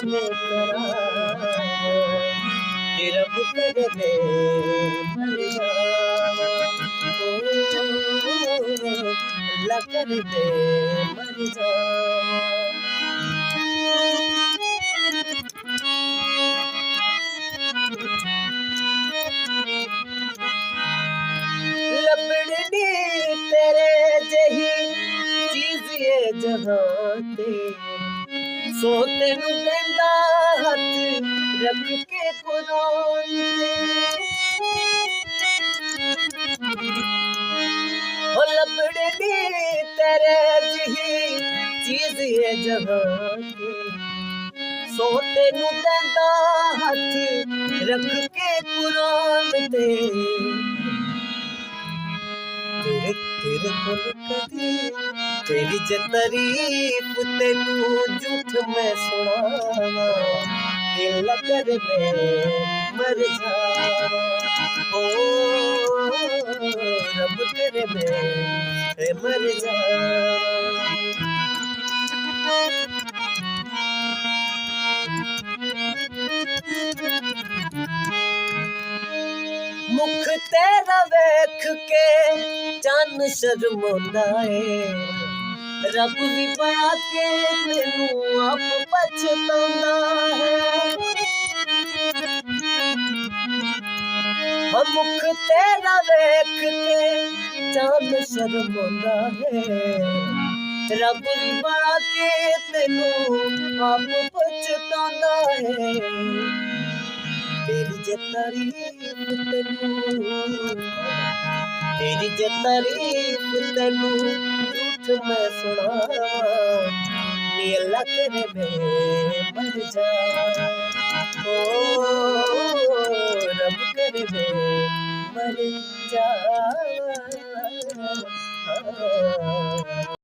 में करावा, रब करे मैं मर जावा। ओ अल्लाह करे मैं मर जावा। लबड़नी तेरे जही चीज ये जहां ते, सो तेनू देंदा हथ रख के कुरान ते। ओ लबड़नी तेरे जही चीज ये जहां ते, सो तेनू देंदा हथ रख के कुरान ते। तेरे कोल कदी तेरी जे तारीफ तेनू झूठ मैं सुनावा, दिल कर मैं मर जावा। ओ रब करे मैं मर जावा। मुख तेरा वेख के चन शर्मांदा है, रब भी बड़ा के तेनू आप पछतांदा है। मुख तेरा वेख के चन शर्मांदा है, रब भी बड़ा के तेनू आप पछतांदा है। तेरी जे तारीफ तेनू झूठ मैं सुनावा, नी अल्लाह करे मैं मर जावा। ओ रब करे मैं मर जावा।